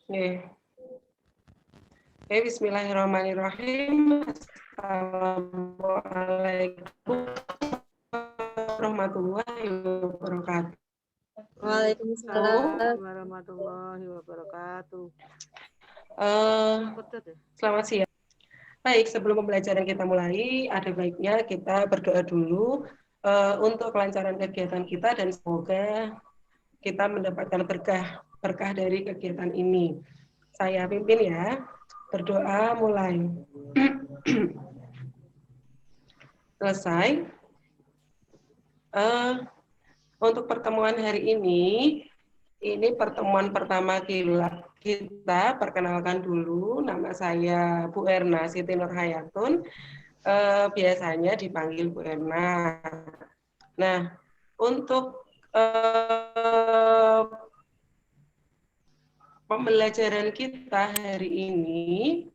Oke. Oke, bismillahirrahmanirrahim. Assalamualaikum warahmatullahi wabarakatuh. Waalaikumsalam warahmatullahi wabarakatuh. Selamat siang. Baik, sebelum pembelajaran kita mulai, ada baiknya kita berdoa dulu untuk kelancaran kegiatan kita dan semoga kita mendapatkan berkah dari kegiatan ini. Saya pimpin ya. Berdoa mulai. Selesai. Untuk pertemuan hari ini pertemuan pertama kita. Perkenalkan dulu, nama saya Bu Erna Siti Nurhayatun. Biasanya dipanggil Bu Erna. Nah, untuk pembelajaran kita hari ini,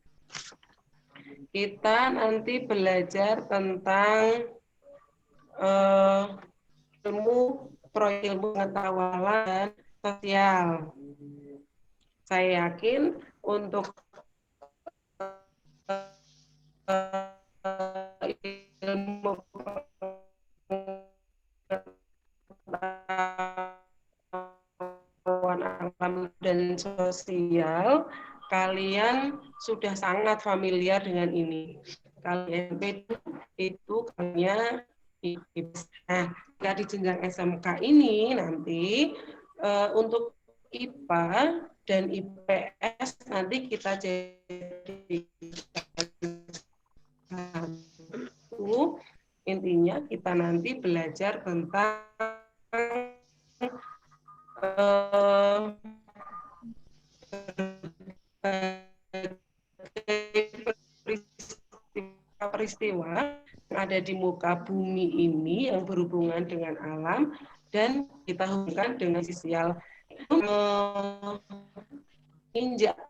kita nanti belajar tentang ilmu pengetahuan dan sosial. Saya yakin untuk ilmu pengetahuan alam dan sosial, kalian sudah sangat familiar dengan ini. Kalian itu kalian nah, di jenjang SMK ini nanti untuk IPA dan IPS nanti kita jadi intinya kita nanti belajar tentang peristiwa yang ada di muka bumi ini yang berhubungan dengan alam dan kita hubungkan dengan sosial. Injak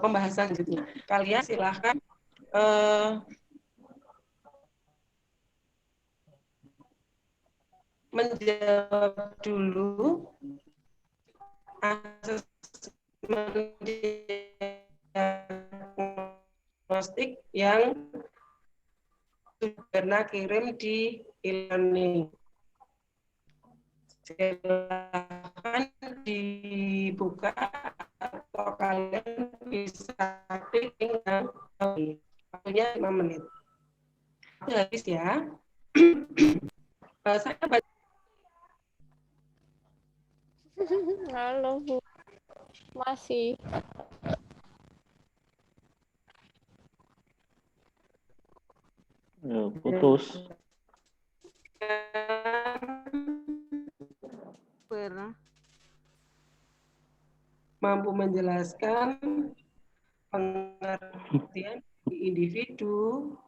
pembahasan selanjutnya. Kalian silahkan menjawab dulu asesmen diagnostik yang sudah kirim di e-learning. Silahkan dibuka atau kalian bisa klik yang waktunya 5 menit. Habis ya. Saya baca. Halo Bu, masih. Putus. Mampu menjelaskan pengertian individu,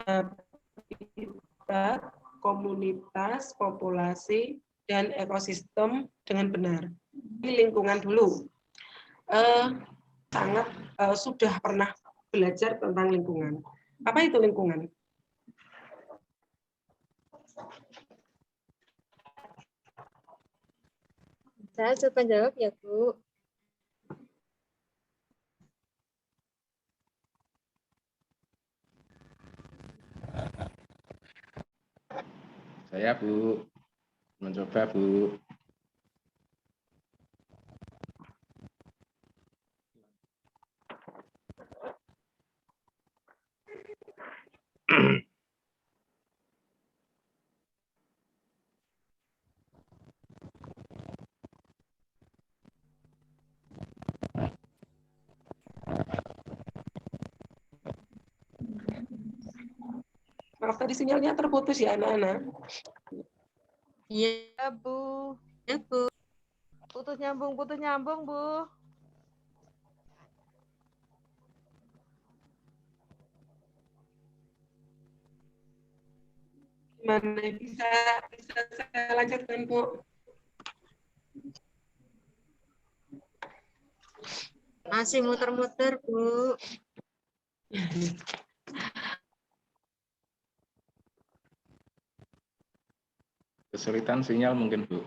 habitat, komunitas, populasi, dan ekosistem dengan benar. Di lingkungan dulu. Sangat sudah pernah belajar tentang lingkungan. Apa itu lingkungan? Saya coba jawab ya, Bu. Saya Bu, mencoba Bu. Maaf tadi sinyalnya terputus ya anak-anak. Iya Bu. Ya, Bu. Putus nyambung Bu. Gimana bisa saya lanjutkan Bu? Masih muter-muter, Bu. Kesulitan sinyal mungkin Bu.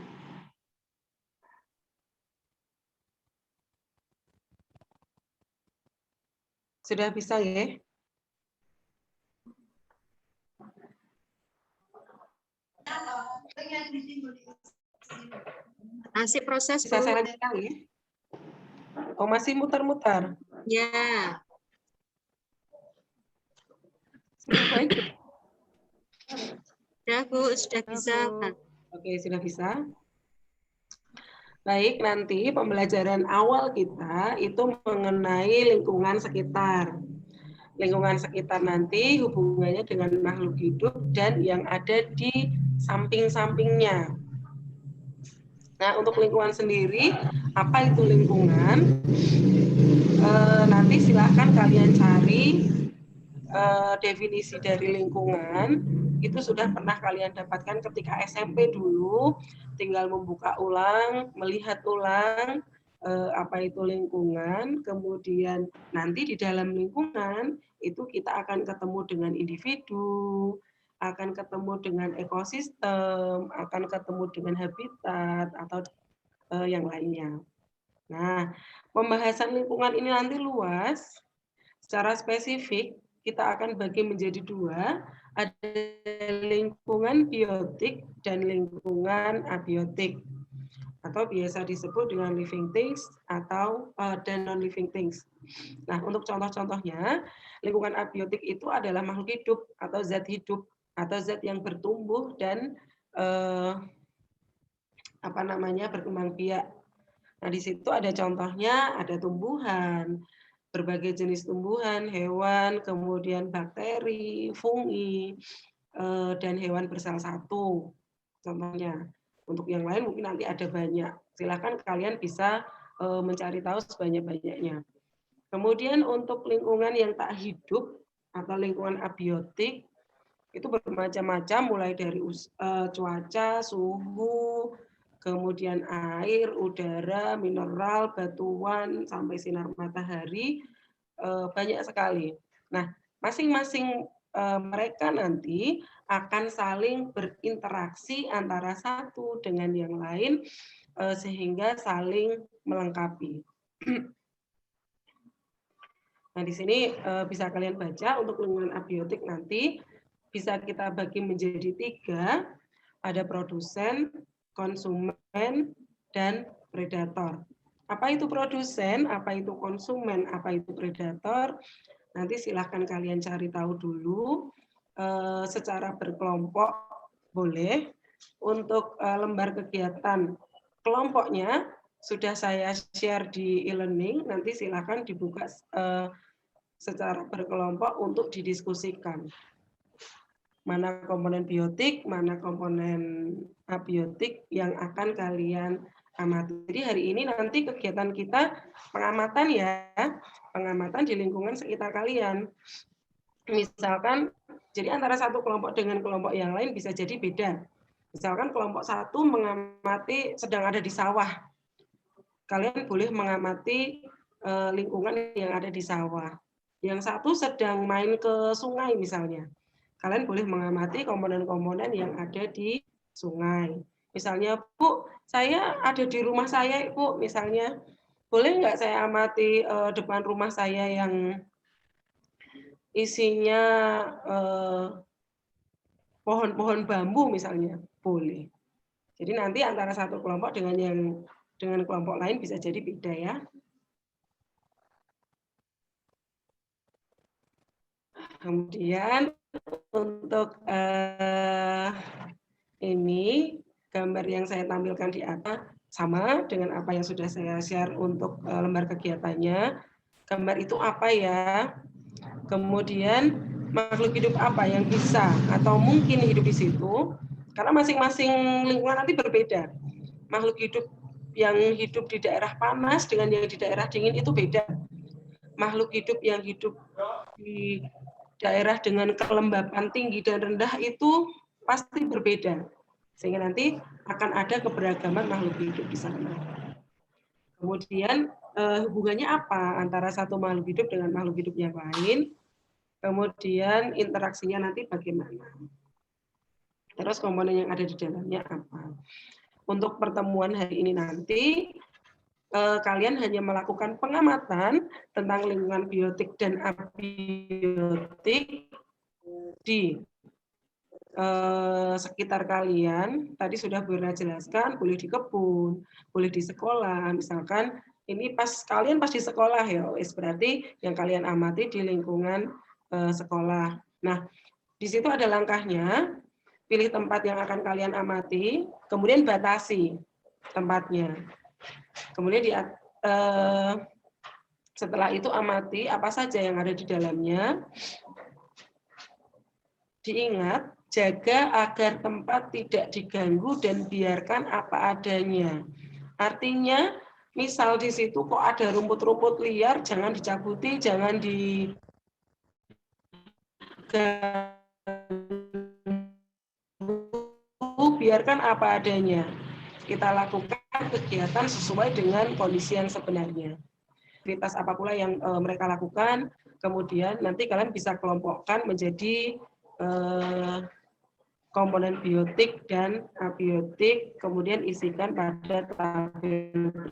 Sudah bisa ya? Masih proses, Bisa Bu. saya lanjutkan ya? Oh, masih muter-muter. Ya, Baik. sudah, Bu. Sudah Ya, bisa. Bu. Oke, sudah bisa. Baik, nanti pembelajaran awal kita itu mengenai lingkungan sekitar. Lingkungan sekitar nanti hubungannya dengan makhluk hidup dan yang ada di samping-sampingnya. Nah, untuk lingkungan sendiri, apa itu lingkungan? Nanti silahkan kalian cari definisi dari lingkungan. Itu sudah pernah kalian dapatkan ketika SMP dulu, tinggal membuka ulang, melihat ulang apa itu lingkungan, kemudian nanti di dalam lingkungan itu kita akan ketemu dengan individu, akan ketemu dengan ekosistem, akan ketemu dengan habitat atau yang lainnya. Nah, pembahasan lingkungan ini nanti luas. Secara spesifik kita akan bagi menjadi dua, ada lingkungan biotik dan lingkungan abiotik, atau biasa disebut dengan living things atau dan non living things. Nah, untuk contoh-contohnya, lingkungan abiotik itu adalah makhluk hidup atau zat hidup atau zat yang bertumbuh dan berkembang biak. Nah, di situ ada contohnya, ada tumbuhan, berbagai jenis tumbuhan, hewan, kemudian bakteri, fungi, dan hewan bersel satu. Contohnya. Untuk yang lain mungkin nanti ada banyak. Silakan kalian bisa mencari tahu sebanyak-banyaknya. Kemudian untuk lingkungan yang tak hidup atau lingkungan abiotik itu bermacam-macam, mulai dari cuaca, suhu, kemudian air, udara, mineral, batuan, sampai sinar matahari, banyak sekali. Nah, masing-masing mereka nanti akan saling berinteraksi antara satu dengan yang lain sehingga saling melengkapi. Nah, di sini bisa kalian baca untuk lingkungan abiotik nanti bisa kita bagi menjadi 3, ada produsen, konsumen, dan predator. Apa itu produsen, apa itu konsumen, apa itu predator? Nanti silahkan kalian cari tahu dulu secara berkelompok boleh. Untuk lembar kegiatan kelompoknya sudah saya share di e-learning, nanti silahkan dibuka secara berkelompok untuk didiskusikan. Mana komponen biotik, mana komponen abiotik yang akan kalian amati. Jadi hari ini nanti kegiatan kita pengamatan ya, pengamatan di lingkungan sekitar kalian. Misalkan, jadi antara satu kelompok dengan kelompok yang lain bisa jadi beda. Misalkan kelompok satu mengamati sedang ada di sawah. Kalian boleh mengamati lingkungan yang ada di sawah. Yang satu sedang main ke sungai misalnya. Kalian boleh mengamati komponen-komponen yang ada di sungai. Misalnya, Bu, saya ada di rumah saya, Bu, misalnya. Boleh nggak saya amati depan rumah saya yang isinya pohon-pohon bambu misalnya? Boleh. Jadi nanti antara satu kelompok dengan kelompok lain bisa jadi beda ya. Kemudian untuk ini gambar yang saya tampilkan di atas sama dengan apa yang sudah saya share untuk lembar kegiatannya. Gambar itu apa ya? Kemudian makhluk hidup apa yang bisa atau mungkin hidup di situ? Karena masing-masing lingkungan nanti berbeda. Makhluk hidup yang hidup di daerah panas dengan yang di daerah dingin itu beda. Makhluk hidup yang hidup di daerah dengan kelembapan tinggi dan rendah itu pasti berbeda. Sehingga nanti akan ada keberagaman makhluk hidup di sana. Kemudian hubungannya apa antara satu makhluk hidup dengan makhluk hidup yang lain? Kemudian interaksinya nanti bagaimana? Terus komponen yang ada di dalamnya apa? Untuk pertemuan hari ini nanti, kalian hanya melakukan pengamatan tentang lingkungan biotik dan abiotik di sekitar kalian. Tadi sudah Bunda jelaskan, boleh di kebun, boleh di sekolah. Misalkan ini pas kalian pas di sekolah ya, berarti yang kalian amati di lingkungan sekolah. Nah, di situ ada langkahnya. Pilih tempat yang akan kalian amati, kemudian batasi tempatnya. Kemudian setelah itu amati apa saja yang ada di dalamnya. Diingat, jaga agar tempat tidak diganggu dan biarkan apa adanya. Artinya, misal di situ kok ada rumput-rumput liar, jangan dicabuti, jangan biarkan apa adanya. Kita lakukan kegiatan sesuai dengan kondisi yang sebenarnya. Aktivitas apa pula yang mereka lakukan, kemudian nanti kalian bisa kelompokkan menjadi komponen biotik dan abiotik, kemudian isikan pada tabel.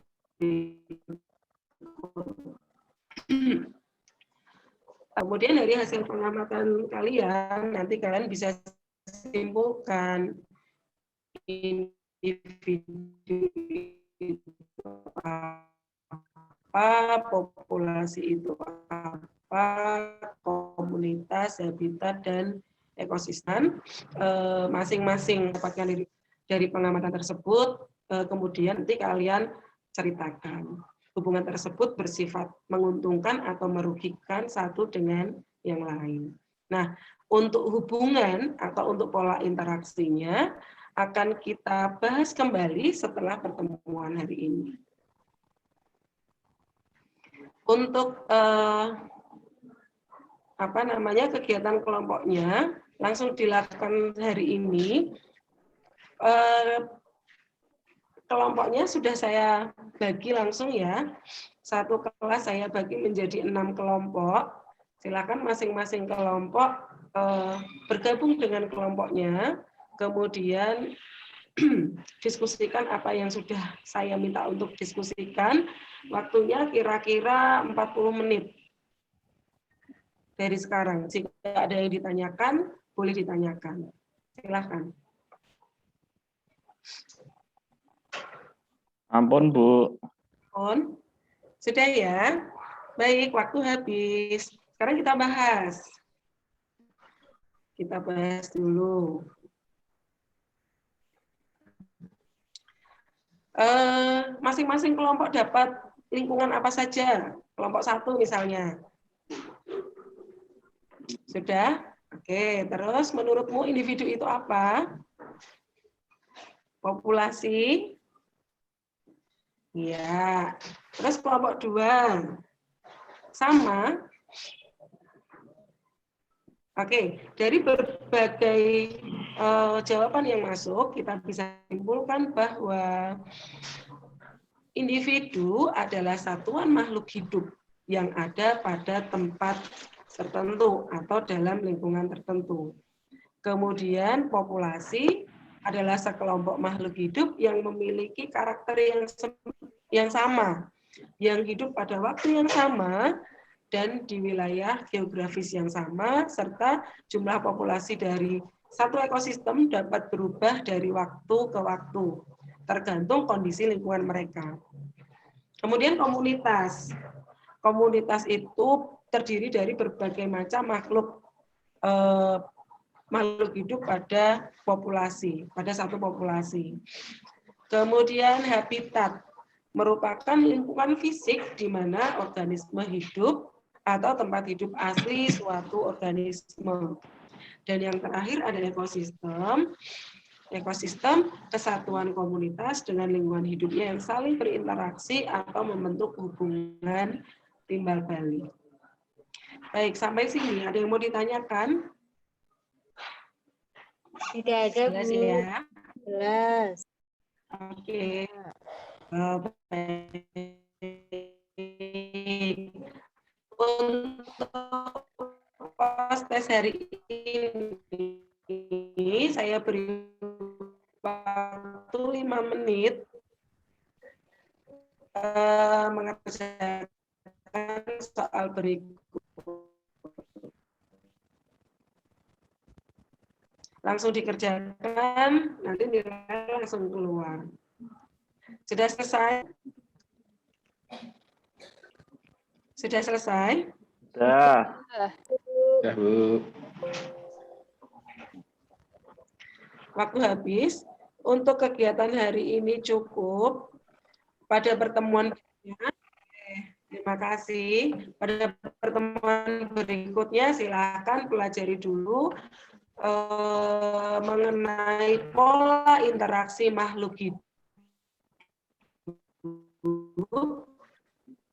Kemudian dari hasil pengamatan kalian, nanti kalian bisa simpulkan individu itu apa, populasi itu apa, komunitas, habitat, dan ekosistem. Masing-masing dapatkan dari pengamatan tersebut, kemudian nanti kalian ceritakan. Hubungan tersebut bersifat menguntungkan atau merugikan satu dengan yang lain. Nah, untuk hubungan atau untuk pola interaksinya akan kita bahas kembali setelah pertemuan hari ini. Untuk kegiatan kelompoknya langsung dilakukan hari ini. Kelompoknya sudah saya bagi langsung ya. Satu kelas saya bagi menjadi 6 kelompok. Silakan masing-masing kelompok bergabung dengan kelompoknya, kemudian diskusikan apa yang sudah saya minta untuk diskusikan. Waktunya kira-kira 40 menit dari sekarang. Jika ada yang ditanyakan, boleh ditanyakan. Silakan. Ampun, Bu. On. Sudah ya? Baik, waktu habis. Sekarang kita bahas. Kita bahas dulu. Masing-masing kelompok dapat lingkungan apa saja? Kelompok 1 misalnya. Sudah? Oke, terus menurutmu individu itu apa? Populasi? Ya. Terus kelompok 2. Sama? Oke, dari berbagai jawaban yang masuk, kita bisa simpulkan bahwa individu adalah satuan makhluk hidup yang ada pada tempat tertentu atau dalam lingkungan tertentu. Kemudian populasi adalah sekelompok makhluk hidup yang memiliki karakter yang sama, yang hidup pada waktu yang sama dan di wilayah geografis yang sama, serta jumlah populasi dari satu ekosistem dapat berubah dari waktu ke waktu, tergantung kondisi lingkungan mereka. Kemudian komunitas. Komunitas itu terdiri dari berbagai macam makhluk hidup pada populasi, pada satu populasi. Kemudian habitat merupakan lingkungan fisik di mana organisme hidup atau tempat hidup asli suatu organisme. Dan yang terakhir ada ekosistem. Ekosistem kesatuan komunitas dengan lingkungan hidupnya yang saling berinteraksi atau membentuk hubungan timbal balik. Baik, sampai sini ada yang mau ditanyakan? Tidak ada, Jelas Bu. ya? Jelas. Oke. Baik. Untuk pos tes hari ini saya beri waktu 5 menit. mengerjakan soal berikut. Langsung dikerjakan, nanti nilai langsung keluar. Sudah selesai? Sudah selesai? Sudah. Ya, Bu. Waktu habis. Untuk kegiatan hari ini cukup. Pada pertemuan berikutnya, terima kasih. Pada pertemuan berikutnya silakan pelajari dulu mengenai pola interaksi makhluk hidup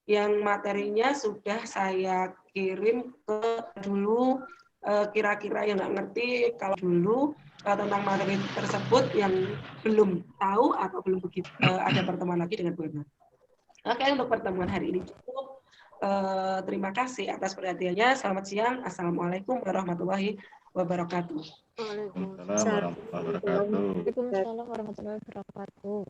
yang materinya sudah saya kirim ke dulu. Kira-kira yang nggak ngerti kalau dulu tentang materi tersebut yang belum tahu atau belum begitu ada pertemuan lagi dengan Bu Erna. Oke, untuk pertemuan hari ini cukup. Terima kasih atas perhatiannya. Selamat siang. Assalamualaikum warahmatullahi wabarakatuh. Waalaikumsalam warahmatullahi wabarakatuh. Waalaikumsalam warahmatullahi wabarakatuh.